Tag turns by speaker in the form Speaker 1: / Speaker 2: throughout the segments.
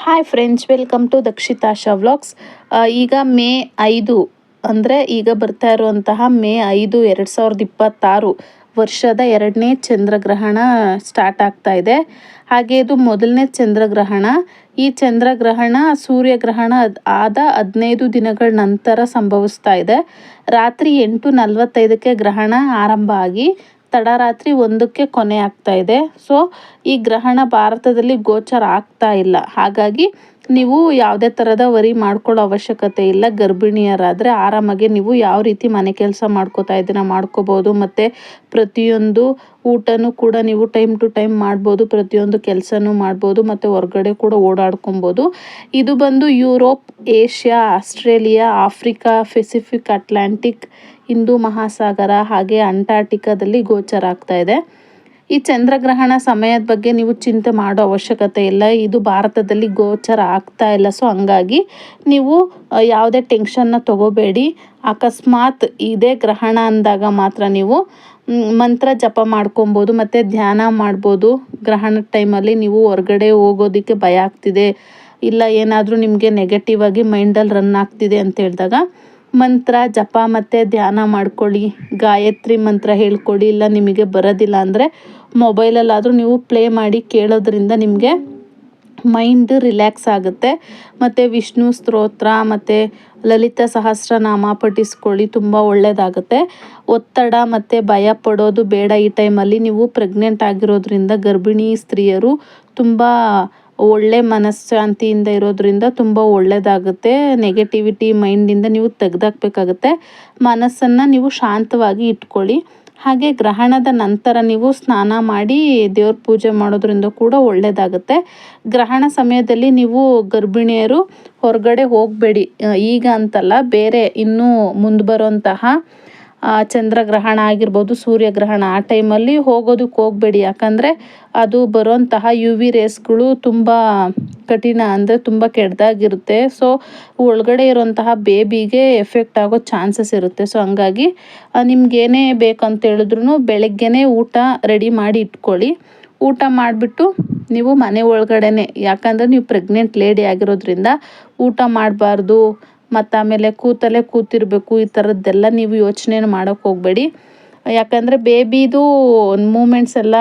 Speaker 1: Hi friends, welcome to Dakshitasha vlogs. ಈಗ May 5 ಅಂದರೆ ಈಗ ಬರ್ತಾ ಇರುವಂತಹ ಮೇ 5, 2026 ವರ್ಷದ 2ನೇ ಚಂದ್ರಗ್ರಹಣ ಸ್ಟಾರ್ಟ್ ಆಗ್ತಾ ಇದೆ. ಹಾಗೆ ಇದು ಮೊದಲನೇ ಚಂದ್ರಗ್ರಹಣ. ಈ ಚಂದ್ರಗ್ರಹಣ ಸೂರ್ಯಗ್ರಹಣ ಆದ 15 ದಿನಗಳ ನಂತರ ಸಂಭವಿಸ್ತಾ ಇದೆ. ರಾತ್ರಿ 8:45ಕ್ಕೆ ಗ್ರಹಣ ಆರಂಭ ಆಗಿ ತಡರಾತ್ರಿ 1ಕ್ಕೆ ಕೊನೆ ಆಗ್ತಾ ಇದೆ. ಸೊ ಈ ಗ್ರಹಣ ಭಾರತದಲ್ಲಿ ಗೋಚರ ಆಗ್ತಾ ಇಲ್ಲ. ಹಾಗಾಗಿ ನೀವು ಯಾವುದೇ ಥರದ ವರಿ ಮಾಡ್ಕೊಳ್ಳೋ ಅವಶ್ಯಕತೆ ಇಲ್ಲ. ಗರ್ಭಿಣಿಯರಾದರೆ ಆರಾಮಾಗಿ ನೀವು ಯಾವ ರೀತಿ ಮನೆ ಕೆಲಸ ಮಾಡ್ಕೋತಾ ಇದ್ದೀರ ಮಾಡ್ಕೋಬೋದು. ಮತ್ತು ಪ್ರತಿಯೊಂದು ಊಟನೂ ಕೂಡ ನೀವು ಟೈಮ್ ಟು ಟೈಮ್ ಮಾಡ್ಬೋದು. ಪ್ರತಿಯೊಂದು ಕೆಲಸನೂ ಮಾಡ್ಬೋದು ಮತ್ತು ಹೊರಗಡೆ ಕೂಡ ಓಡಾಡ್ಕೊಬೋದು. ಇದು ಬಂದು Europe, Asia, Australia, Africa, Pacific, Atlantic, Hindu Mahasagara ಹಾಗೆ ಅಂಟಾರ್ಟಿಕಾದಲ್ಲಿ ಗೋಚರ ಆಗ್ತಾ ಇದೆ. ಈ ಚಂದ್ರಗ್ರಹಣ ಸಮಯದ ಬಗ್ಗೆ ನೀವು ಚಿಂತೆ ಮಾಡೋ ಅವಶ್ಯಕತೆ ಇಲ್ಲ. ಇದು ಭಾರತದಲ್ಲಿ ಗೋಚರ ಆಗ್ತಾ ಇಲ್ಲ. ಸೊ ಹಂಗಾಗಿ ನೀವು ಯಾವುದೇ ಟೆನ್ಷನ್ನ ತಗೋಬೇಡಿ. ಅಕಸ್ಮಾತ್ ಇದೇ ಗ್ರಹಣ ಅಂದಾಗ ಮಾತ್ರ ನೀವು ಮಂತ್ರ ಜಪ ಮಾಡ್ಕೊಬೋದು ಮತ್ತು ಧ್ಯಾನ ಮಾಡ್ಬೋದು. ಗ್ರಹಣದ ಟೈಮಲ್ಲಿ ನೀವು ಹೊರಗಡೆ ಹೋಗೋದಕ್ಕೆ ಭಯ ಆಗ್ತಿದೆ, ಇಲ್ಲ ಏನಾದರೂ ನಿಮಗೆ ನೆಗೆಟಿವ್ ಆಗಿ ಮೈಂಡಲ್ಲಿ ರನ್ ಆಗ್ತಿದೆ ಅಂತ ಹೇಳಿದಾಗ ಮಂತ್ರ ಜಪ ಮತ್ತು ಧ್ಯಾನ ಮಾಡ್ಕೊಳ್ಳಿ. ಗಾಯತ್ರಿ ಮಂತ್ರ ಹೇಳ್ಕೊಳ್ಳಿ. ಇಲ್ಲ ನಿಮಗೆ ಬರೋದಿಲ್ಲ ಅಂದರೆ ಮೊಬೈಲಲ್ಲಾದರೂ ನೀವು ಪ್ಲೇ ಮಾಡಿ ಕೇಳೋದ್ರಿಂದ ನಿಮಗೆ ಮೈಂಡ್ ರಿಲ್ಯಾಕ್ಸ್ ಆಗುತ್ತೆ. ಮತ್ತು ವಿಷ್ಣು ಸ್ತೋತ್ರ ಮತ್ತು ಲಲಿತ ಸಹಸ್ರನಾಮ ಪಠಿಸ್ಕೊಳ್ಳಿ, ತುಂಬ ಒಳ್ಳೆಯದಾಗುತ್ತೆ. ಒತ್ತಡ ಮತ್ತು ಭಯ ಪಡೋದು ಬೇಡ. ಈ ಟೈಮಲ್ಲಿ ನೀವು ಪ್ರೆಗ್ನೆಂಟ್ ಆಗಿರೋದ್ರಿಂದ ಗರ್ಭಿಣಿ ಸ್ತ್ರೀಯರು ತುಂಬ ಒಳ್ಳೆ ಮನಃಶಾಂತಿಯಿಂದ ಇರೋದ್ರಿಂದ ತುಂಬ ಒಳ್ಳೆಯದಾಗುತ್ತೆ. ನೆಗೆಟಿವಿಟಿ ಮೈಂಡಿಂದ ನೀವು ತೆಗೆದಾಕಬೇಕಾಗುತ್ತೆ. ಮನಸ್ಸನ್ನು ನೀವು ಶಾಂತವಾಗಿ ಇಟ್ಕೊಳ್ಳಿ. ಹಾಗೆ ಗ್ರಹಣದ ನಂತರ ನೀವು ಸ್ನಾನ ಮಾಡಿ ದೇವ್ರ ಪೂಜೆ ಮಾಡೋದ್ರಿಂದ ಕೂಡ ಒಳ್ಳೆಯದಾಗುತ್ತೆ. ಗ್ರಹಣ ಸಮಯದಲ್ಲಿ ನೀವು ಗರ್ಭಿಣಿಯರು ಹೊರಗಡೆ ಹೋಗಬೇಡಿ. ಈಗ ಅಂತಲ್ಲ, ಬೇರೆ ಇನ್ನೂ ಮುಂದೆ ಬರೋಂತಹ ಚಂದ್ರಗ್ರಹಣ ಆಗಿರ್ಬೋದು, ಸೂರ್ಯಗ್ರಹಣ, ಆ ಟೈಮಲ್ಲಿ ಹೋಗೋದಕ್ಕೆ ಹೋಗಬೇಡಿ. ಯಾಕಂದರೆ ಅದು ಬರೋಂತಹ UV ರೇಸ್ಗಳು ತುಂಬ ಕಠಿಣ, ಅಂದರೆ ತುಂಬ ಕೆಟ್ಟದಾಗಿರುತ್ತೆ. ಸೊ ಒಳಗಡೆ ಇರೋಂತಹ ಬೇಬಿಗೆ ಎಫೆಕ್ಟ್ ಆಗೋ ಚಾನ್ಸಸ್ ಇರುತ್ತೆ. ಸೊ ಹಂಗಾಗಿ ನಿಮ್ಗೇನೇ ಬೇಕಂತ ಹೇಳಿದ್ರು ಬೆಳಗ್ಗೆನೇ ಊಟ ರೆಡಿ ಮಾಡಿ ಇಟ್ಕೊಳ್ಳಿ. ಊಟ ಮಾಡಿಬಿಟ್ಟು ನೀವು ಮನೆ ಒಳಗಡೆನೆ, ಯಾಕಂದರೆ ನೀವು ಪ್ರೆಗ್ನೆಂಟ್ ಲೇಡಿ ಆಗಿರೋದ್ರಿಂದ ಊಟ ಮಾಡಬಾರ್ದು. ಮತ್ತು ಆಮೇಲೆ ಕೂತಲ್ಲೇ ಕೂತಿರಬೇಕು. ಈ ಥರದ್ದೆಲ್ಲ ನೀವು ಯೋಚನೆ ಮಾಡೋಕ್ಕೆ ಹೋಗಬೇಡಿ. ಯಾಕಂದರೆ ಬೇಬಿದು ಮೂಮೆಂಟ್ಸ್ ಎಲ್ಲ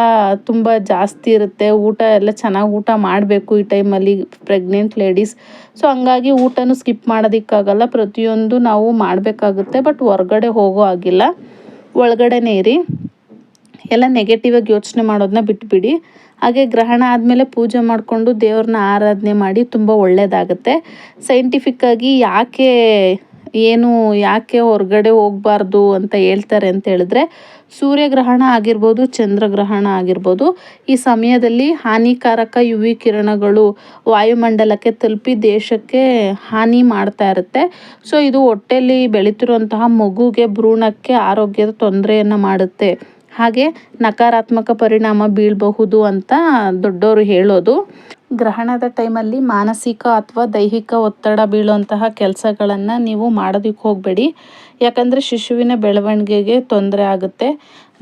Speaker 1: ತುಂಬ ಜಾಸ್ತಿ ಇರುತ್ತೆ. ಊಟ ಎಲ್ಲ ಚೆನ್ನಾಗಿ ಊಟ ಮಾಡಬೇಕು ಈ ಟೈಮಲ್ಲಿ ಪ್ರೆಗ್ನೆಂಟ್ ಲೇಡೀಸ್. ಸೊ ಹಂಗಾಗಿ ಊಟನೂ ಸ್ಕಿಪ್ ಮಾಡೋದಕ್ಕಾಗಲ್ಲ. ಪ್ರತಿಯೊಂದು ನಾವು ಮಾಡಬೇಕಾಗುತ್ತೆ. ಬಟ್ ಹೊರಗಡೆ ಹೋಗೋ ಆಗಿಲ್ಲ, ಒಳಗಡೆನೇ ಇರಿ. ಎಲ್ಲ ನೆಗೆಟಿವ್ ಆಗಿ ಯೋಚನೆ ಮಾಡೋದನ್ನ ಬಿಟ್ಬಿಡಿ. ಹಾಗೆ ಗ್ರಹಣ ಆದಮೇಲೆ ಪೂಜೆ ಮಾಡಿಕೊಂಡು ದೇವ್ರನ್ನ ಆರಾಧನೆ ಮಾಡಿ, ತುಂಬ ಒಳ್ಳೆಯದಾಗುತ್ತೆ. ಸೈಂಟಿಫಿಕ್ಕಾಗಿ ಯಾಕೆ ಹೊರಗಡೆ ಹೋಗಬಾರ್ದು ಅಂತ ಹೇಳ್ತಾರೆ ಅಂತ ಹೇಳಿದ್ರೆ, ಸೂರ್ಯಗ್ರಹಣ ಆಗಿರ್ಬೋದು, ಚಂದ್ರಗ್ರಹಣ ಆಗಿರ್ಬೋದು, ಈ ಸಮಯದಲ್ಲಿ ಹಾನಿಕಾರಕ UV ಕಿರಣಗಳು ವಾಯುಮಂಡಲಕ್ಕೆ ತಲುಪಿ ದೇಶಕ್ಕೆ ಹಾನಿ ಮಾಡ್ತಾ ಇರುತ್ತೆ. ಸೊ ಇದು ಹೊಟ್ಟೆಯಲ್ಲಿ ಬೆಳೀತಿರುವಂತಹ ಮಗುಗೆ, ಭ್ರೂಣಕ್ಕೆ ಆರೋಗ್ಯದ ತೊಂದರೆಯನ್ನು ಮಾಡುತ್ತೆ. ಹಾಗೆ ನಕಾರಾತ್ಮಕ ಪರಿಣಾಮ ಬೀಳಬಹುದು ಅಂತ ದೊಡ್ಡವರು ಹೇಳೋದು. ಗ್ರಹಣದ ಟೈಮಲ್ಲಿ ಮಾನಸಿಕ ಅಥವಾ ದೈಹಿಕ ಒತ್ತಡ ಬೀಳುವಂತಹ ಕೆಲಸಗಳನ್ನು ನೀವು ಮಾಡೋದಕ್ಕೆ ಹೋಗಬೇಡಿ. ಯಾಕಂದರೆ ಶಿಶುವಿನ ಬೆಳವಣಿಗೆಗೆ ತೊಂದರೆ ಆಗುತ್ತೆ.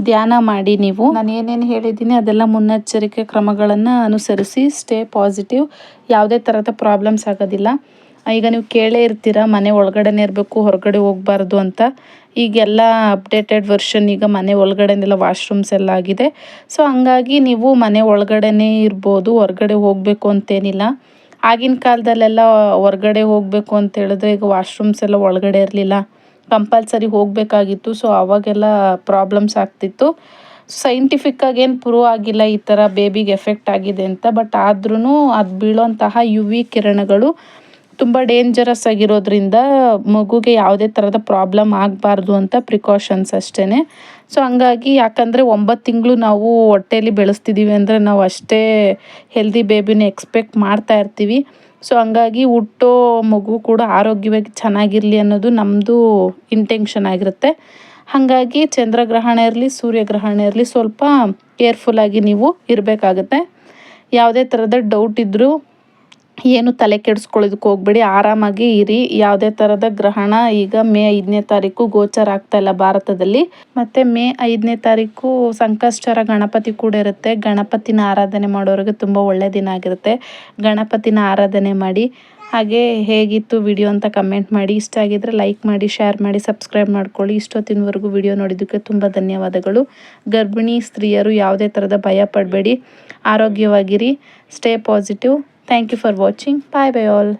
Speaker 1: ಧ್ಯಾನ ಮಾಡಿ. ನೀವು ನಾನು ಏನೇನು ಹೇಳಿದ್ದೀನಿ ಅದೆಲ್ಲ ಮುನ್ನೆಚ್ಚರಿಕೆ ಕ್ರಮಗಳನ್ನು ಅನುಸರಿಸಿ ಸ್ಟೇ ಪಾಸಿಟಿವ್. ಯಾವುದೇ ಥರದ ಪ್ರಾಬ್ಲಮ್ಸ್ ಆಗೋದಿಲ್ಲ. ಈಗ ನೀವು ಕೇಳೇ ಇರ್ತೀರ, ಮನೆ ಒಳಗಡೆನೇ ಇರಬೇಕು, ಹೊರಗಡೆ ಹೋಗಬಾರ್ದು ಅಂತ. ಈಗೆಲ್ಲ ಅಪ್ಡೇಟೆಡ್ ವರ್ಷನ್, ಈಗ ಮನೆ ಒಳಗಡೆನೆಲ್ಲ ವಾಶ್ರೂಮ್ಸ್ ಎಲ್ಲ ಆಗಿದೆ. ಸೊ ಹಂಗಾಗಿ ನೀವು ಮನೆ ಒಳಗಡೆನೇ ಇರ್ಬೋದು, ಹೊರಗಡೆ ಹೋಗಬೇಕು ಅಂತೇನಿಲ್ಲ. ಆಗಿನ ಕಾಲದಲ್ಲೆಲ್ಲ ಹೊರಗಡೆ ಹೋಗಬೇಕು ಅಂತ ಹೇಳಿದ್ರೆ ಈಗ ವಾಶ್ರೂಮ್ಸ್ ಎಲ್ಲ ಒಳಗಡೆ ಇರಲಿಲ್ಲ, ಕಂಪಲ್ಸರಿ ಹೋಗಬೇಕಾಗಿತ್ತು. ಸೊ ಅವಾಗೆಲ್ಲ ಪ್ರಾಬ್ಲಮ್ಸ್ ಆಗ್ತಿತ್ತು. ಸೈಂಟಿಫಿಕ್ಕಾಗಿ ಏನು ಪ್ರೂವ್ ಆಗಿಲ್ಲ ಈ ಥರ ಬೇಬಿಗೆ ಎಫೆಕ್ಟ್ ಆಗಿದೆ ಅಂತ. ಬಟ್ ಆದ್ರೂ ಅದು ಬೀಳೋಂತಹ UV ಕಿರಣಗಳು ತುಂಬ ಡೇಂಜರಸ್ ಆಗಿರೋದ್ರಿಂದ ಮಗುಗೆ ಯಾವುದೇ ಥರದ ಪ್ರಾಬ್ಲಮ್ ಆಗಬಾರ್ದು ಅಂತ ಪ್ರಿಕಾಷನ್ಸ್ ಅಷ್ಟೇ. ಸೊ ಹಂಗಾಗಿ, ಯಾಕಂದರೆ 9 ತಿಂಗಳು ನಾವು ಹೊಟ್ಟೆಯಲ್ಲಿ ಬೆಳೆಸ್ತಿದ್ದೀವಿ ಅಂದರೆ ನಾವು ಅಷ್ಟೇ ಹೆಲ್ದಿ ಬೇಬಿನ ಎಕ್ಸ್ಪೆಕ್ಟ್ ಮಾಡ್ತಾ ಇರ್ತೀವಿ. ಸೊ ಹಂಗಾಗಿ ಹುಟ್ಟೋ ಮಗು ಕೂಡ ಆರೋಗ್ಯವಾಗಿ ಚೆನ್ನಾಗಿರಲಿ ಅನ್ನೋದು ನಮ್ಮದು ಇಂಟೆನ್ಷನ್ ಆಗಿರುತ್ತೆ. ಹಾಗಾಗಿ ಚಂದ್ರಗ್ರಹಣ ಇರಲಿ, ಸೂರ್ಯಗ್ರಹಣ ಇರಲಿ, ಸ್ವಲ್ಪ ಕೇರ್ಫುಲ್ಲಾಗಿ ನೀವು ಇರಬೇಕಾಗುತ್ತೆ. ಯಾವುದೇ ಥರದ ಡೌಟ್ ಇದ್ದರೂ ಏನು ತಲೆ ಕೆಡಿಸ್ಕೊಳ್ಳೋದಕ್ಕೆ ಹೋಗ್ಬೇಡಿ, ಆರಾಮಾಗಿ ಇರಿ. ಯಾವುದೇ ಥರದ ಗ್ರಹಣ ಈಗ ಮೇ 5ನೇ ತಾರೀಕು ಗೋಚರ ಆಗ್ತಾ ಇಲ್ಲ ಭಾರತದಲ್ಲಿ. ಮತ್ತು ಮೇ 5ನೇ ತಾರೀಕು ಸಂಕಷ್ಟರ ಗಣಪತಿ ಕೂಡ ಇರುತ್ತೆ. ಗಣಪತಿನ ಆರಾಧನೆ ಮಾಡೋರಿಗೆ ತುಂಬ ಒಳ್ಳೆಯ ದಿನ ಆಗಿರುತ್ತೆ. ಗಣಪತಿನ ಆರಾಧನೆ ಮಾಡಿ. ಹಾಗೆ ಹೇಗಿತ್ತು ವಿಡಿಯೋ ಅಂತ ಕಮೆಂಟ್ ಮಾಡಿ. ಇಷ್ಟ ಆಗಿದ್ರೆ ಲೈಕ್ ಮಾಡಿ, ಶೇರ್ ಮಾಡಿ, ಸಬ್ಸ್ಕ್ರೈಬ್ ಮಾಡ್ಕೊಳ್ಳಿ. ಇಷ್ಟೊತ್ತಿನವರೆಗೂ ವಿಡಿಯೋ ನೋಡಿದ್ದಕ್ಕೆ ತುಂಬ ಧನ್ಯವಾದಗಳು. ಗರ್ಭಿಣಿ ಸ್ತ್ರೀಯರು ಯಾವುದೇ ಥರದ ಭಯ ಪಡಬೇಡಿ, ಆರೋಗ್ಯವಾಗಿರಿ, stay positive. Thank you for watching. Bye bye all.